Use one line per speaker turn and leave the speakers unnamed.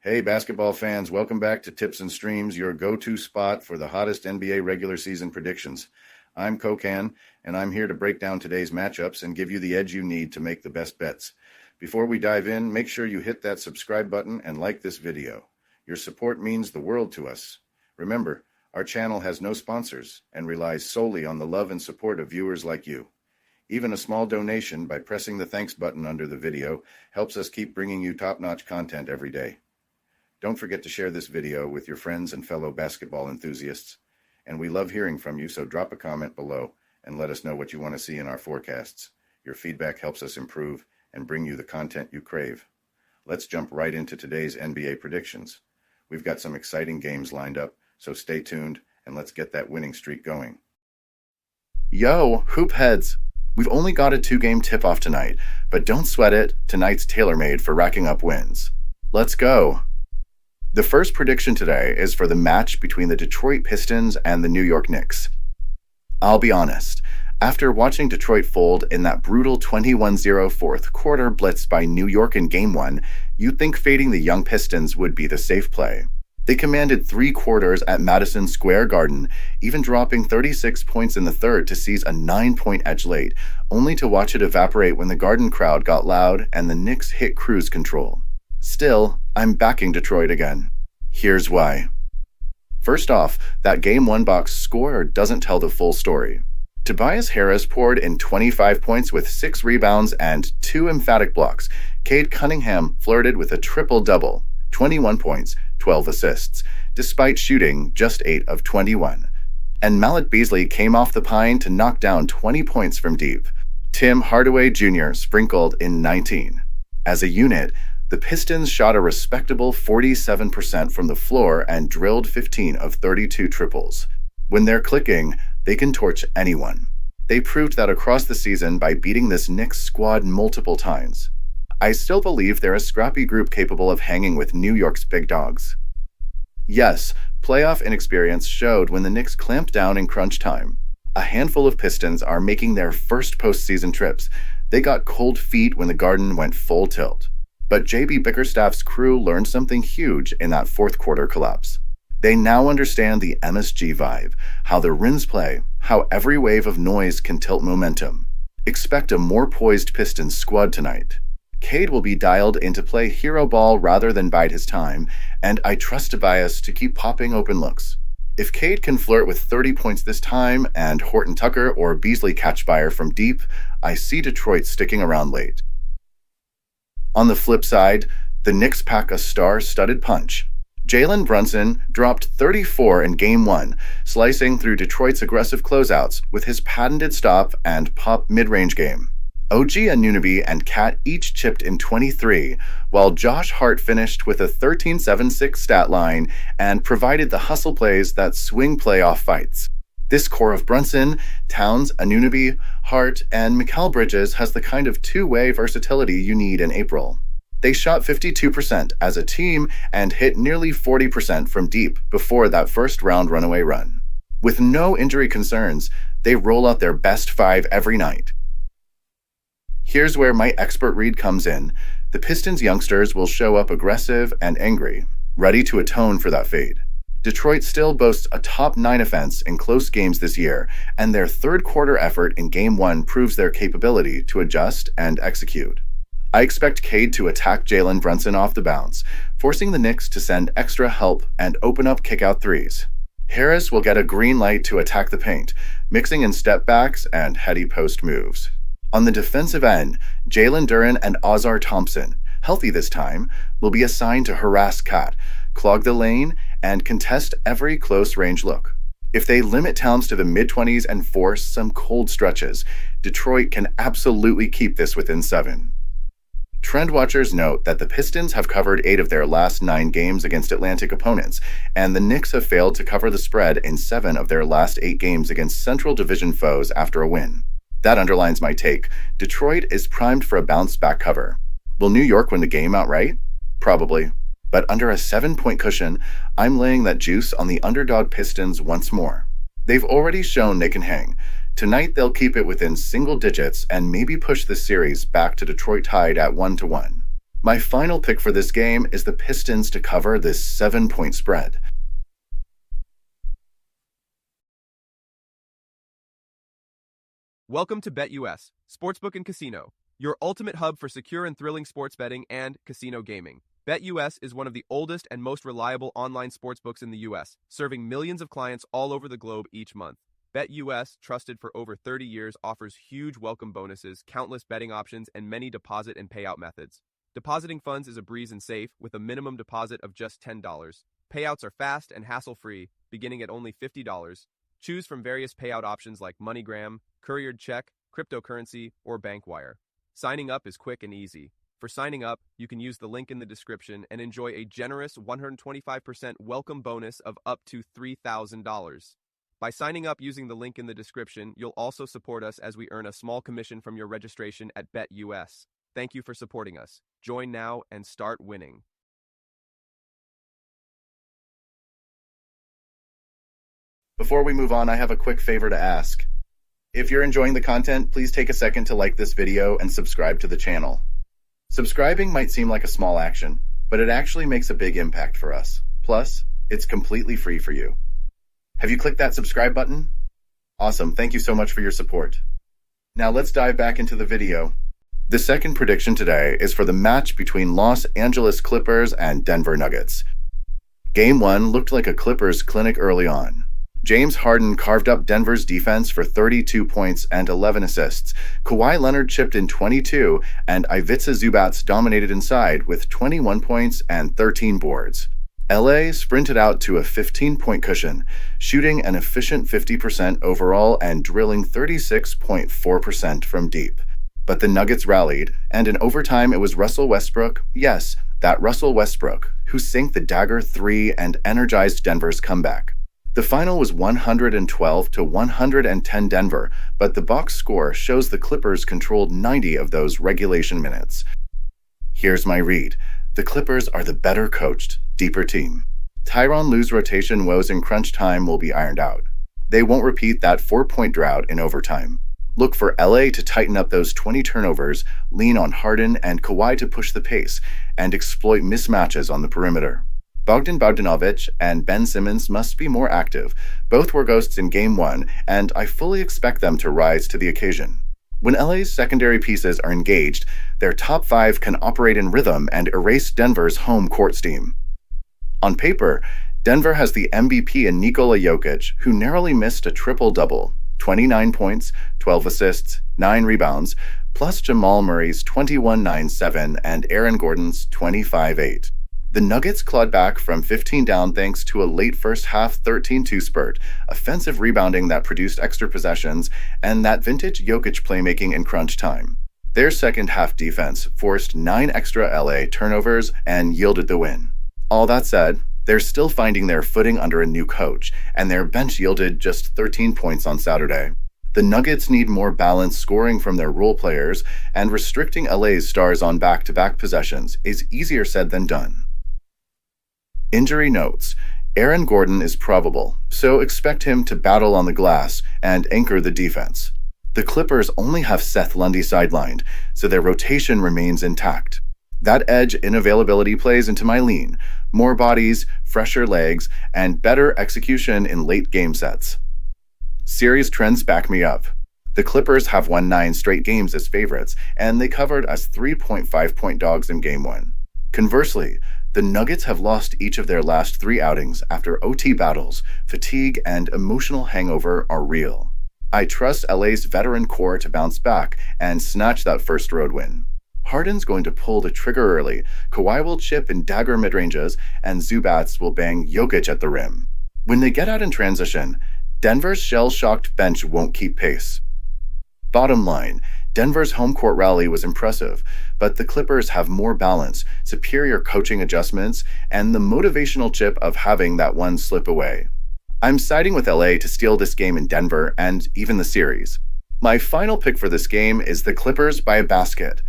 Hey, basketball fans, welcome back to Tips and Streams, your go-to spot for the hottest NBA regular season predictions. I'm Kokan, and I'm here to break down today's matchups and give you the edge you need to make the best bets. Before we dive in, make sure you hit that subscribe button and like this video. Your support means the world to us. Remember, our channel has no sponsors and relies solely on the love and support of viewers like you. Even a small donation by pressing the thanks button under the video helps us keep bringing you top-notch content every day. Don't forget to share this video with your friends and fellow basketball enthusiasts. And we love hearing from you, so drop a comment below and let us know what you want to see in our forecasts. Your feedback helps us improve and bring you the content you crave. Let's jump right into today's NBA predictions. We've got some exciting games lined up, so stay tuned and let's get that winning streak going. Yo, hoop heads! We've only got a 2-game tip-off tonight, but don't sweat it, tonight's tailor-made for racking up wins. Let's go! The first prediction today is for the match between the Detroit Pistons and the New York Knicks. I'll be honest, after watching Detroit fold in that brutal 21-0 fourth quarter blitz by New York in Game 1, you'd think fading the young Pistons would be the safe play. They commanded 3 quarters at Madison Square Garden, even dropping 36 points in the third to seize a 9-point edge late, only to watch it evaporate when the Garden crowd got loud and the Knicks hit cruise control. Still, I'm backing Detroit again. Here's why. First off, that Game 1 box score doesn't tell the full story. Tobias Harris poured in 25 points with 6 rebounds and 2 emphatic blocks. Cade Cunningham flirted with a triple-double, 21 points, 12 assists, despite shooting just 8 of 21. And Malik Beasley came off the pine to knock down 20 points from deep. Tim Hardaway Jr. sprinkled in 19. As a unit, the Pistons shot a respectable 47% from the floor and drilled 15 of 32 triples. When they're clicking, they can torch anyone. They proved that across the season by beating this Knicks squad multiple times. I still believe they're a scrappy group capable of hanging with New York's big dogs. Yes, playoff inexperience showed when the Knicks clamped down in crunch time. A handful of Pistons are making their first postseason trips. They got cold feet when the Garden went full tilt. But J.B. Bickerstaff's crew learned something huge in that fourth quarter collapse. They now understand the MSG vibe, how the Rins play, how every wave of noise can tilt momentum. Expect a more poised Pistons squad tonight. Cade will be dialed in to play hero ball rather than bide his time, and I trust Tobias to keep popping open looks. If Cade can flirt with 30 points this time and Horton Tucker or Beasley catch fire from deep, I see Detroit sticking around late. On the flip side, the Knicks pack a star-studded punch. Jalen Brunson dropped 34 in Game 1, slicing through Detroit's aggressive closeouts with his patented stop and pop mid-range game. OG Anunoby and Cat each chipped in 23, while Josh Hart finished with a 13-7-6 stat line and provided the hustle plays that swing playoff fights. This core of Brunson, Towns, Anunoby, Hart, and Mikal Bridges has the kind of two-way versatility you need in April. They shot 52% as a team and hit nearly 40% from deep before that first-round runaway run. With no injury concerns, they roll out their best 5 every night. Here's where my expert read comes in. The Pistons youngsters will show up aggressive and angry, ready to atone for that fade. Detroit still boasts a top 9 offense in close games this year, and their third quarter effort in Game 1 proves their capability to adjust and execute. I expect Cade to attack Jalen Brunson off the bounce, forcing the Knicks to send extra help and open up kickout threes. Harris will get a green light to attack the paint, mixing in step backs and heady post moves. On the defensive end, Jalen Duren and Ozar Thompson, healthy this time, will be assigned to harass Cat, clog the lane, and contest every close-range look. If they limit Towns to the mid-20s and force some cold stretches, Detroit can absolutely keep this within 7. Trend watchers note that the Pistons have covered 8 of their last 9 games against Atlantic opponents, and the Knicks have failed to cover the spread in 7 of their last 8 games against Central Division foes after a win. That underlines my take. Detroit is primed for a bounce-back cover. Will New York win the game outright? Probably. But under a 7-point cushion, I'm laying that juice on the underdog Pistons once more. They've already shown they can hang. Tonight they'll keep it within single digits and maybe push the series back to Detroit tied at 1-1. My final pick for this game is the Pistons to cover this 7-point spread.
Welcome to BetUS, Sportsbook and Casino, your ultimate hub for secure and thrilling sports betting and casino gaming. BetUS is one of the oldest and most reliable online sportsbooks in the U.S., serving millions of clients all over the globe each month. BetUS, trusted for over 30 years, offers huge welcome bonuses, countless betting options, and many deposit and payout methods. Depositing funds is a breeze and safe, with a minimum deposit of just $10. Payouts are fast and hassle-free, beginning at only $50. Choose from various payout options like MoneyGram, couriered check, cryptocurrency, or bank wire. Signing up is quick and easy. For signing up, you can use the link in the description and enjoy a generous 125% welcome bonus of up to $3,000. By signing up using the link in the description, you'll also support us as we earn a small commission from your registration at BetUS. Thank you for supporting us. Join now and start winning.
Before we move on, I have a quick favor to ask. If you're enjoying the content, please take a second to like this video and subscribe to the channel. Subscribing might seem like a small action, but it actually makes a big impact for us. Plus, it's completely free for you. Have you clicked that subscribe button? Awesome, thank you so much for your support. Now let's dive back into the video. The second prediction today is for the match between Los Angeles Clippers and Denver Nuggets. Game 1 looked like a Clippers clinic early on. James Harden carved up Denver's defense for 32 points and 11 assists. Kawhi Leonard chipped in 22, and Ivica Zubac dominated inside with 21 points and 13 boards. LA sprinted out to a 15-point cushion, shooting an efficient 50% overall and drilling 36.4% from deep. But the Nuggets rallied, and in overtime it was Russell Westbrook, yes, that Russell Westbrook, who sank the dagger 3 and energized Denver's comeback. The final was 112-110 Denver, but the box score shows the Clippers controlled 90 of those regulation minutes. Here's my read. The Clippers are the better coached, deeper team. Tyronn Lue's rotation woes in crunch time will be ironed out. They won't repeat that 4-point drought in overtime. Look for LA to tighten up those 20 turnovers, lean on Harden and Kawhi to push the pace, and exploit mismatches on the perimeter. Bogdan Bogdanovic and Ben Simmons must be more active. Both were ghosts in Game 1, and I fully expect them to rise to the occasion. When LA's secondary pieces are engaged, their top 5 can operate in rhythm and erase Denver's home court steam. On paper, Denver has the MVP in Nikola Jokic, who narrowly missed a triple-double, 29 points, 12 assists, 9 rebounds, plus Jamal Murray's 21-9-7 and Aaron Gordon's 25-8. The Nuggets clawed back from 15 down thanks to a late first-half 13-2 spurt, offensive rebounding that produced extra possessions, and that vintage Jokic playmaking in crunch time. Their second-half defense forced 9 extra LA turnovers and yielded the win. All that said, they're still finding their footing under a new coach, and their bench yielded just 13 points on Saturday. The Nuggets need more balanced scoring from their role players, and restricting LA's stars on back-to-back possessions is easier said than done. Injury notes. Aaron Gordon is probable, so expect him to battle on the glass and anchor the defense. The Clippers only have Seth Lundy sidelined, so their rotation remains intact. That edge inavailability plays into my lean: more bodies, fresher legs, and better execution in late game sets. Series trends back me up. The Clippers have won 9 straight games as favorites, and they covered as 3.5-point dogs in Game 1. Conversely, the Nuggets have lost each of their last 3 outings after OT battles. Fatigue and emotional hangover are real. I trust LA's veteran core to bounce back and snatch that first road win. Harden's going to pull the trigger early, Kawhi will chip in dagger mid-ranges, and Zubac will bang Jokic at the rim. When they get out in transition, Denver's shell-shocked bench won't keep pace. Bottom line, Denver's home court rally was impressive, but the Clippers have more balance, superior coaching adjustments, and the motivational chip of having that one slip away. I'm siding with LA to steal this game in Denver and even the series. My final pick for this game is the Clippers by a basket.